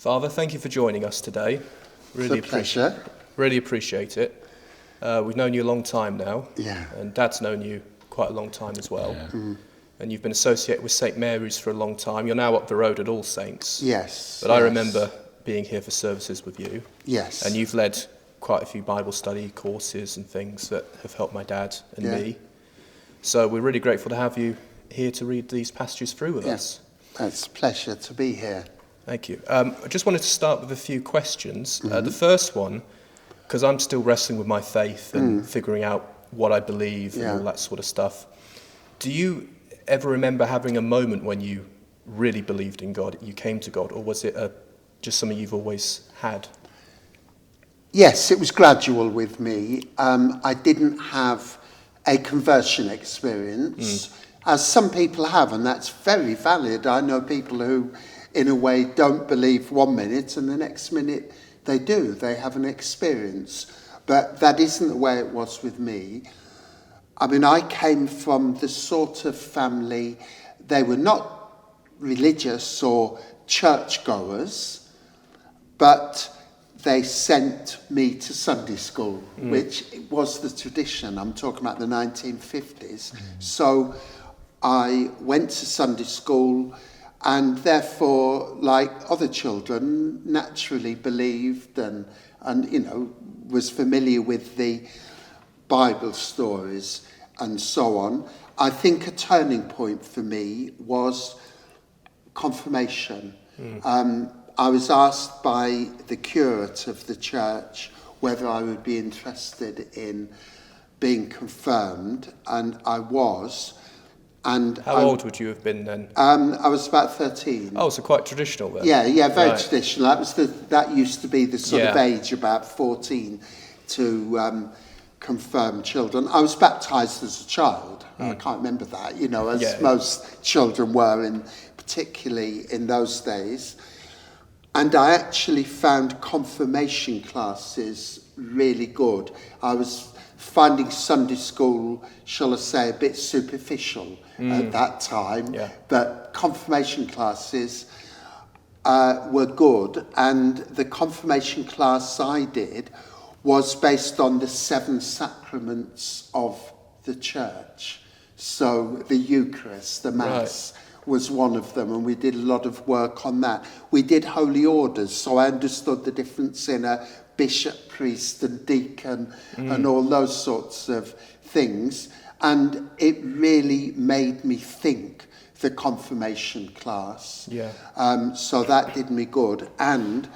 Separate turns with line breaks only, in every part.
Father, thank you for joining us today.
Really appreciate
it. We've known you a long time now.
Yeah.
And Dad's known you quite a long time as well.
Yeah. Mm.
And you've been associated with St. Mary's for a long time. You're now up the road at All Saints.
Yes.
But I remember being here for services with you.
Yes.
And you've led quite a few Bible study courses and things that have helped my dad and me. So we're really grateful to have you here to read these passages through with us.
It's a pleasure to be here.
Thank you. I just wanted to start with a few questions. The first one, because I'm still wrestling with my faith and figuring out what I believe and all that sort of stuff. Do you ever remember having a moment when you really believed in God, you came to God, or was it just something you've always had?
Yes, it was gradual with me. I didn't have a conversion experience, as some people have, and that's very valid. I know people who, in a way, don't believe 1 minute and the next minute they do. They have an experience. But that isn't the way it was with me. I mean, I came from the sort of family, they were not religious or churchgoers, but they sent me to Sunday school, which was the tradition. I'm talking about the 1950s. So I went to Sunday school, and therefore, like other children, naturally believed and was familiar with the Bible stories and so on. I think a turning point for me was confirmation. I was asked by the curate of the church whether I would be interested in being confirmed, and I was. And
How old would you have been then?
I was about 13.
Oh, so quite traditional then.
Yeah, very traditional. That used to be the sort of age, about 14, to confirm children. I was baptised as a child. I can't remember that, as most children were, particularly in those days. And I actually found confirmation classes really good. I was finding Sunday school, shall I say, a bit superficial at that time. Yeah. But confirmation classes were good. And the confirmation class I did was based on the 7 sacraments of the church. So the Eucharist, the Mass, was one of them, and we did a lot of work on that. We did holy orders, so I understood the difference in a bishop, priest and deacon and all those sorts of things. And it really made me think, the confirmation class. So that did me good. And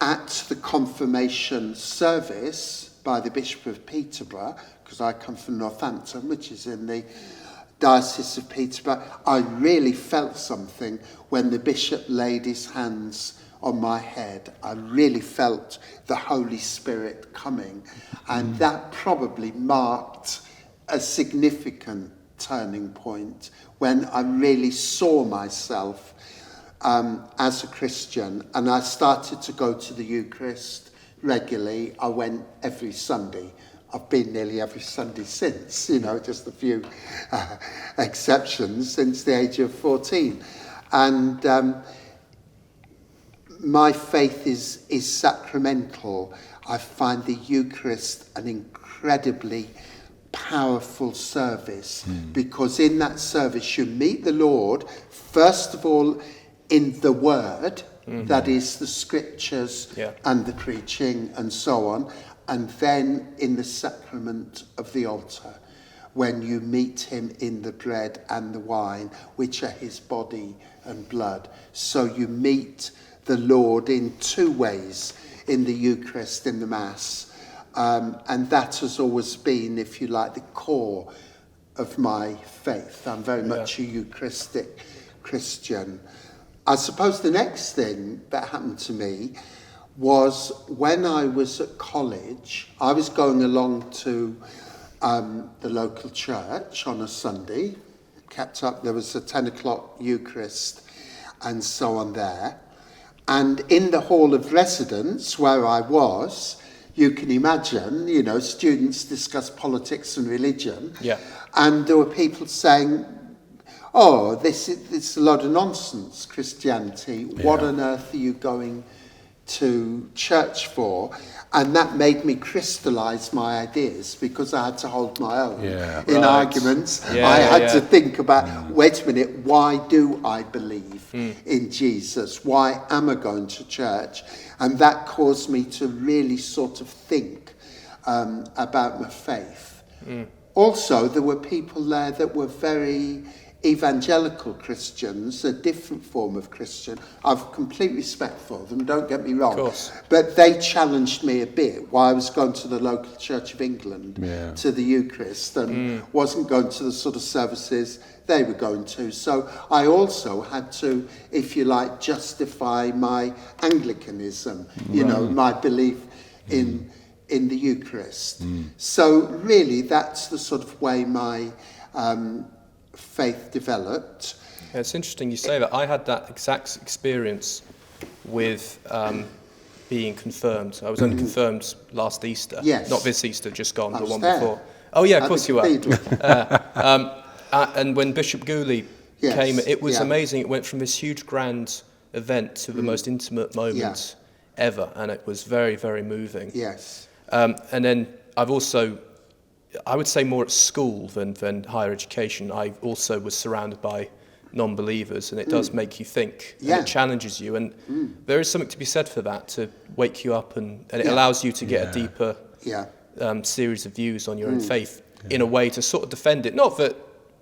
at the confirmation service by the Bishop of Peterborough, because I come from Northampton, which is in the Diocese of Peterborough, I really felt something when the bishop laid his hands on my head. I really felt the Holy Spirit coming, and that probably marked a significant turning point when I really saw myself as a Christian, and I started to go to the Eucharist regularly. I went every Sunday. I've been nearly every Sunday since, just a few exceptions since the age of 14. And my faith is sacramental. I find the Eucharist an incredibly powerful service, because in that service you meet the Lord, first of all, in the Word, that is the Scriptures and the preaching and so on, and then in the sacrament of the altar, when you meet him in the bread and the wine, which are his body and blood. So you meet the Lord in 2 ways, in the Eucharist, in the Mass. And that has always been, if you like, the core of my faith. I'm very much a Eucharistic Christian. I suppose the next thing that happened to me was when I was at college. I was going along to the local church on a Sunday, kept up, there was a 10 o'clock Eucharist and so on there. And in the hall of residence where I was, you can imagine, students discuss politics and religion. And there were people saying, it's a lot of nonsense, Christianity. What on earth are you going to church for? And that made me crystallise my ideas, because I had to hold my own in arguments. I had to think about, wait a minute, why do I believe in Jesus? Why am I going to church? And that caused me to really sort of think about my faith. Also, there were people there that were very evangelical Christians, a different form of Christian. I've complete respect for them, don't get me wrong.
Of course.
But they challenged me a bit while I was going to the local Church of England to the Eucharist, and wasn't going to the sort of services they were going to. So I also had to, if you like, justify my Anglicanism, you know, my belief in the Eucharist. So really that's the sort of way my faith developed.
Yeah, it's interesting you say that. I had that exact experience with being confirmed. I was only confirmed last Easter.
Yes.
Not this Easter, just gone, the one
there.
before. Oh yeah, of
At
course
the
you were.
cathedral.
And when Bishop Gooley
Yes,
came, it was amazing. It went from this huge grand event to the most intimate moment ever, and it was very, very moving.
Yes.
And then I've also, I would say more at school than higher education, I also was surrounded by non-believers, and it does make you think, and it challenges you, and there is something to be said for that, to wake you up, and it allows you to get a deeper series of views on your own faith, in a way to sort of defend it. Not that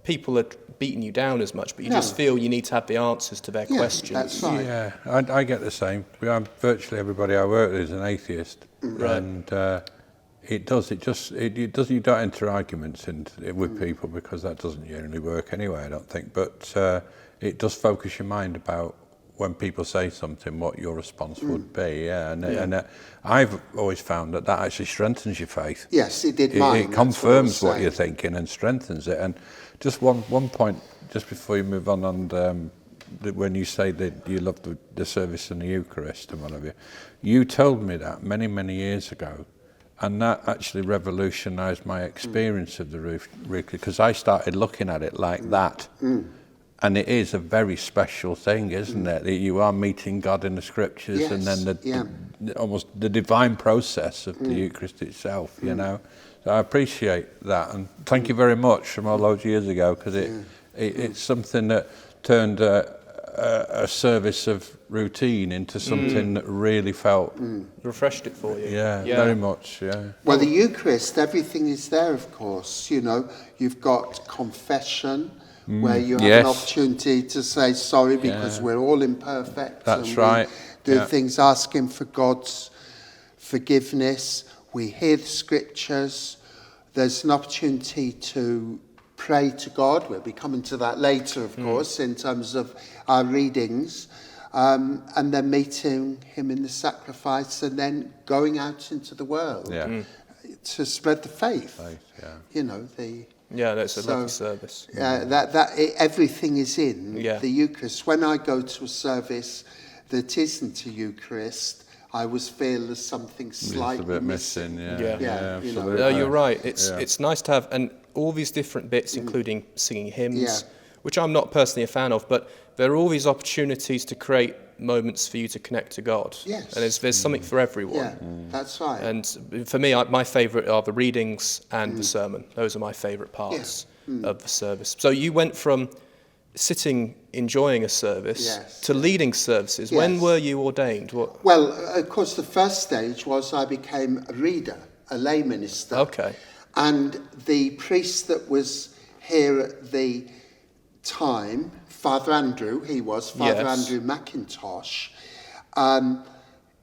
people are beating you down as much, but you just feel you need to have the answers to their questions.
That's right.
Yeah, I get the same. Virtually everybody I work with is an atheist, and you don't enter arguments with people, because that doesn't generally work anyway, I don't think. But it does focus your mind about when people say something, what your response would be. And I've always found that actually strengthens your faith.
Yes, it did mine.
It confirms what you're thinking and strengthens it. And just one point, just before you move on, and when you say that you love the service and the Eucharist and whatever, you told me that many, many years ago. And that actually revolutionised my experience of the roof, because I started looking at it like that. And it is a very special thing, isn't it? That you are meeting God in the Scriptures, and then almost the divine process of the Eucharist itself, you know. So I appreciate that, and thank you very much from all those years ago, because it's something that turned a service of routine into something that really felt...
Refreshed it for you.
Yeah, very much,
Well, the Eucharist, everything is there, of course. You know, you've got confession, where you have an opportunity to say sorry, because we're all imperfect.
That's
and
right.
We do things asking for God's forgiveness. We hear the Scriptures. There's an opportunity to pray to God. We'll be coming to that later, of course, in terms of our readings. And then meeting him in the sacrifice, and then going out into the world to spread the faith. You know,
That's a lovely service.
Everything is in the Eucharist. When I go to a service that isn't a Eucharist, I always feel there's something slightly
a bit missing.
You know.
No, you're right. It's nice to have, and all these different bits, including singing hymns, which I'm not personally a fan of, but there are all these opportunities to create moments for you to connect to God.
Yes.
And there's something for everyone.
Yeah, that's right.
And for me, my favourite are the readings and the sermon. Those are my favourite parts of the service. So you went from sitting, enjoying a service, to leading services.
Yes.
When were you ordained?
Well, of course, the first stage was I became a reader, a lay minister.
Okay.
And the priest that was here at the time, Father Andrew, Father Andrew McIntosh,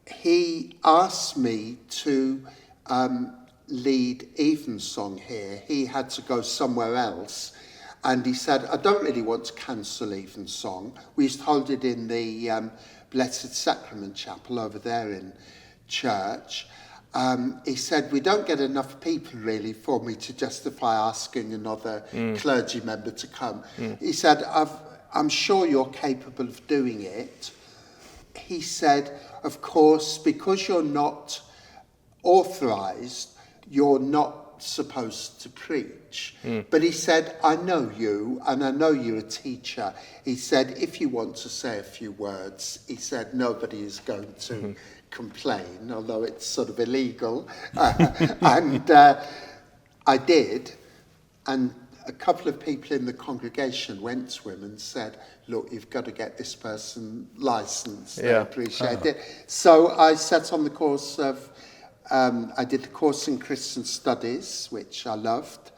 he asked me to lead Evensong here. He had to go somewhere else. And he said, I don't really want to cancel Evensong. We used to hold it in the Blessed Sacrament Chapel over there in church. He said, we don't get enough people really for me to justify asking another clergy member to come. He said, I'm sure you're capable of doing it. He said, of course, because you're not authorised, you're not supposed to preach. But he said, I know you, and I know you're a teacher. He said, if you want to say a few words, he said, nobody is going to complain, although it's sort of illegal. And I did, and a couple of people in the congregation went to him and said, look, you've got to get this person licensed. They appreciate it. So I set on the course of, I did the course in Christian Studies, which I loved,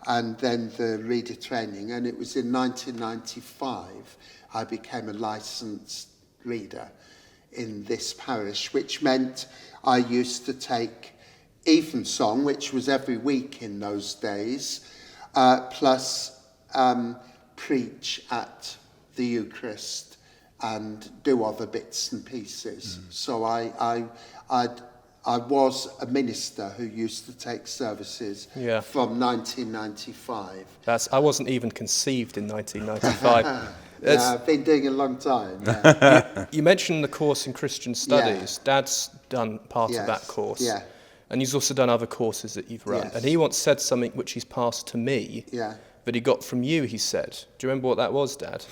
and then the reader training. And it was in 1995 I became a licensed reader in this parish, which meant I used to take evensong, which was every week in those days, plus preach at the Eucharist and do other bits and pieces. So I was a minister who used to take services from 1995.
I wasn't even conceived in 1995.
I've been doing it a long time. Yeah.
You mentioned the course in Christian Studies. Dad's done part of that course. Yeah. And he's also done other courses that you've run. And he once said something which he's passed to me that he got from you, he said. Do you remember what that was, Dad?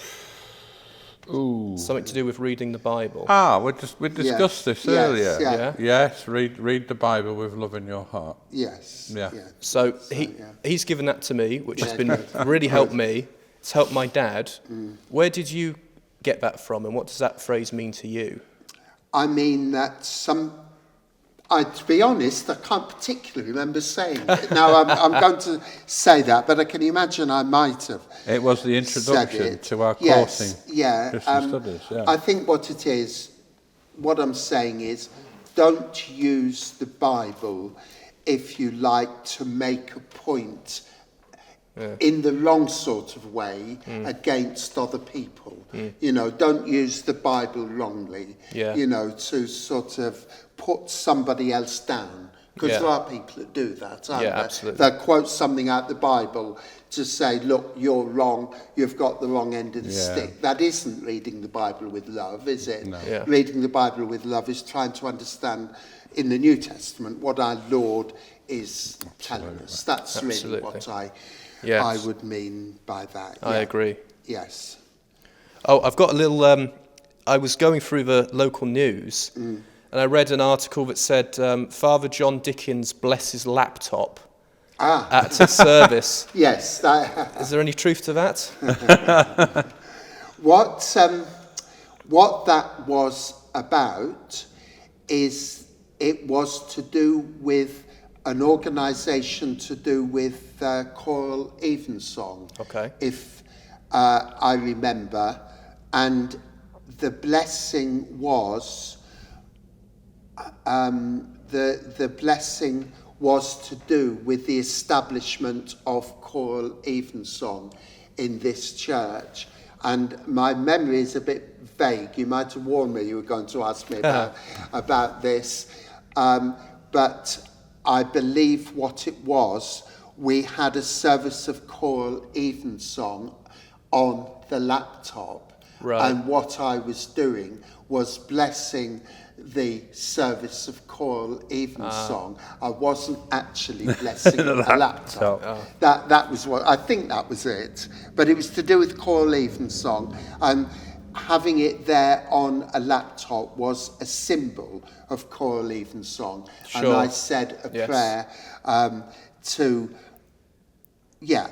Ooh.
Something to do with reading the Bible.
We discussed this earlier. Yes, read the Bible with love in your heart.
Yes.
Yeah.
So he's given that to me, which has been really helped me. It's helped my dad. Where did you get that from, and what does that phrase mean to you?
I mean that to be honest, I can't particularly remember saying it. Now, I'm going to say that, but I can imagine I might have.
It was the introduction to our course in Christian Studies. Yeah.
I think what it is, what I'm saying is, don't use the Bible if you like to make a point in the wrong sort of way against other people. You know, don't use the Bible wrongly, you know, to sort of put somebody else down. Because there are people that do that, aren't there?
Absolutely.
They'll quote something out the Bible to say, look, you're wrong, you've got the wrong end of the stick. That isn't reading the Bible with love, is it?
No.
Reading the Bible with love is trying to understand in the New Testament what our Lord is telling us. That's really what I would mean by that.
I agree.
Yes.
Oh, I've got a little... I was going through the local news, and I read an article that said Father John Dickens blessed his laptop at a service.
Yes.
Is there any truth to that?
What that was about is it was to do with an organisation to do with choral evensong, if I remember, and the blessing was the blessing was to do with the establishment of choral evensong in this church. And my memory is a bit vague. You might have warned me you were going to ask me about this. But I believe what it was, we had a service of choral evensong on the laptop.
Right.
And what I was doing was blessing the service of choral evensong. I wasn't actually blessing the laptop. That was what, I think that was it. But it was to do with choral evensong. And having it there on a laptop was a symbol of choral evensong.
Sure.
And I said a prayer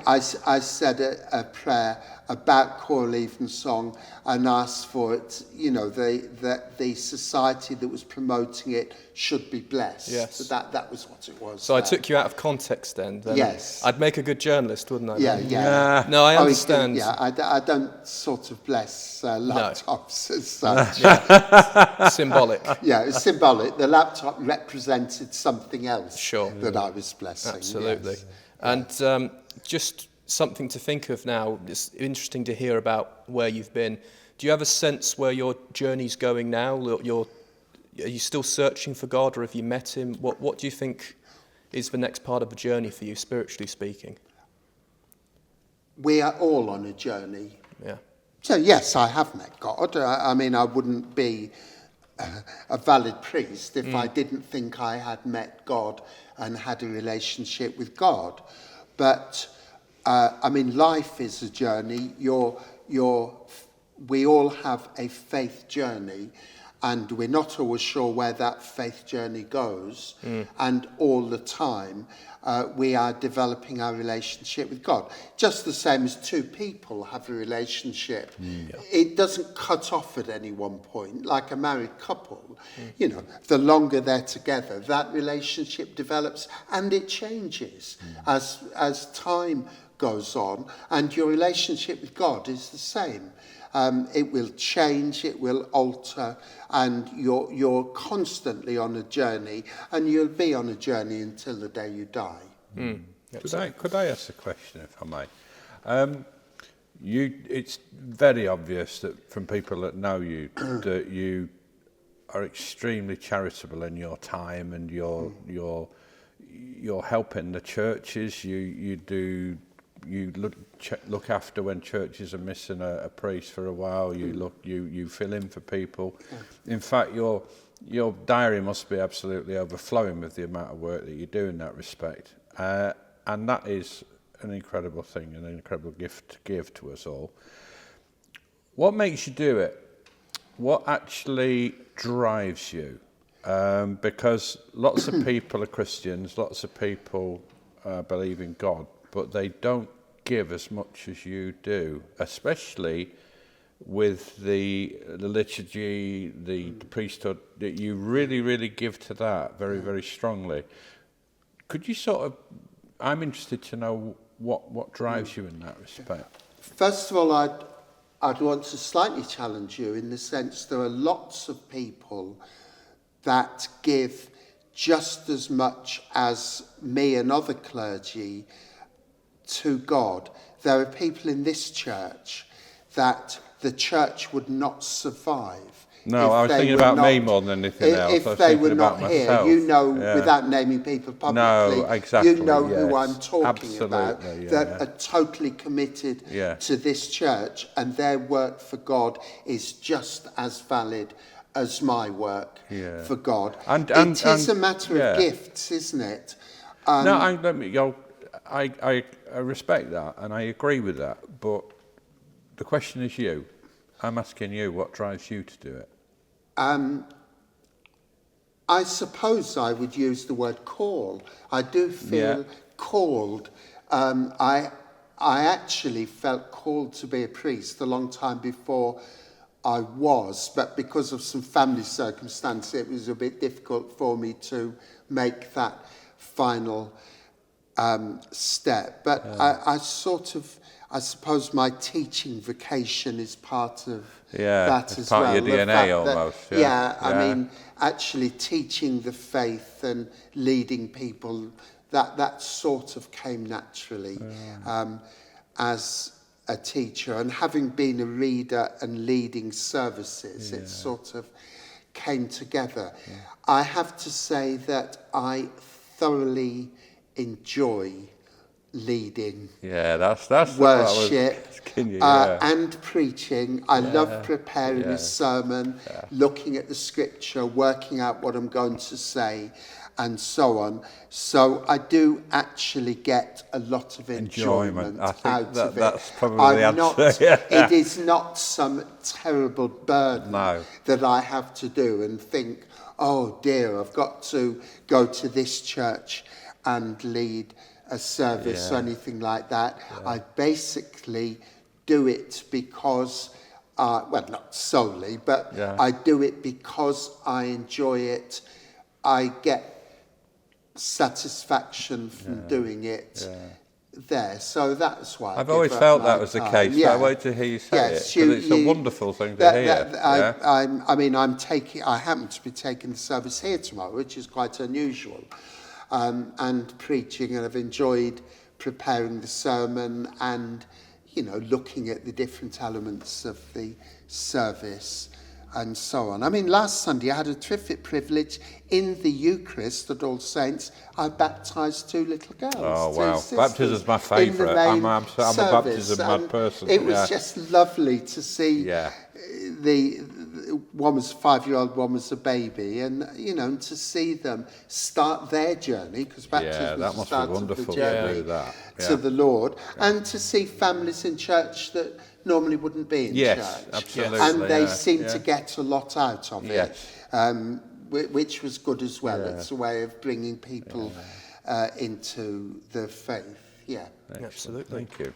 I said a prayer about choral evensong and asked for it, you know, that the society that was promoting it should be blessed.
Yes.
So that was what it was.
So I took you out of context then.
Yes.
I'd make a good journalist, wouldn't I?
Yeah.
No, I understand.
I don't sort of bless laptops as such.
Symbolic.
Yeah, it's symbolic. The laptop represented something else that I was blessing.
Absolutely.
Yes.
And just something to think of now. It's interesting to hear about where you've been. Do you have a sense where your journey's going now? Are you still searching for God, or have you met him? What do you think is the next part of the journey for you, spiritually speaking?
We are all on a journey.
Yeah.
So yes, I have met God. I mean, I wouldn't be a valid priest if I didn't think I had met God and had a relationship with God. But I mean, life is a journey. We all have a faith journey, and we're not always sure where that faith journey goes. And all the time, we are developing our relationship with God. Just the same as two people have a relationship. It doesn't cut off at any one point, like a married couple. You know, the longer they're together, that relationship develops and it changes as time goes on. And your relationship with God is the same. It will change, it will alter, and you're constantly on a journey, and you'll be on a journey until the day you die.
Could I ask a question, if I may? It's very obvious that from people that know you that you are extremely charitable in your time, and you're helping the churches. You look after when churches are missing a priest for a while. You fill in for people. In fact, your diary must be absolutely overflowing with the amount of work that you do in that respect. And that is an incredible thing, an incredible gift to give to us all. What makes you do it? What actually drives you? Because lots of people are Christians, lots of people believe in God, but they don't give as much as you do, especially with the liturgy, the priesthood, that you really, really give to that very, very strongly. Could you I'm interested to know what drives you in that respect.
First of all, I'd want to slightly challenge you in the sense there are lots of people that give just as much as me and other clergy to God. There are people in this church that the church would not survive.
No, I was thinking about me more than anything else.
If they were not here, without naming people publicly,
exactly,
you know who I'm talking about,
that
are totally committed to this church, and their work for God is just as valid as my work for God. And it is a matter of gifts, isn't it?
I respect that, and I agree with that, but the question is you. I'm asking you, what drives you to do it?
I suppose I would use the word call. I do feel called. I actually felt called to be a priest a long time before I was, but because of some family circumstances, it was a bit difficult for me to make that final step. But I suppose my teaching vocation is part of that as well.
Part of your DNA almost.
I mean, actually teaching the faith and leading people, that sort of came naturally as a teacher. And having been a reader and leading services, it sort of came together. I have to say that I thoroughly enjoy leading
that's
worship and preaching. I love preparing a sermon, looking at the scripture, working out what I'm going to say, and so on. So I do actually get a lot of enjoyment out of it.
That's probably the answer.
It is not some terrible burden that I have to do and think, oh dear, I've got to go to this church and lead a service or anything like that. I basically do it because, well, not solely, but I do it because I enjoy it. I get satisfaction from doing it there. So that's why
I've always felt that was the case. But I wait to hear you say it, because it's a wonderful thing to hear.
I happen to be taking the service here tomorrow, which is quite unusual. And preaching, and I've enjoyed preparing the sermon and, looking at the different elements of the service and so on. I mean, last Sunday I had a terrific privilege in the Eucharist at All Saints. I baptised two little girls.
Oh, wow. Baptism's my favourite. I'm a baptism mad person.
It was just lovely to see one was a 5-year-old, one was a baby, and and to see them start their journey, because baptism was the start of the journey to the Lord, and to see families in church that normally wouldn't be in church,
absolutely,
and they seem to get a lot out of it, which was good as well. It's a way of bringing people into the faith.
Absolutely.
Thank you.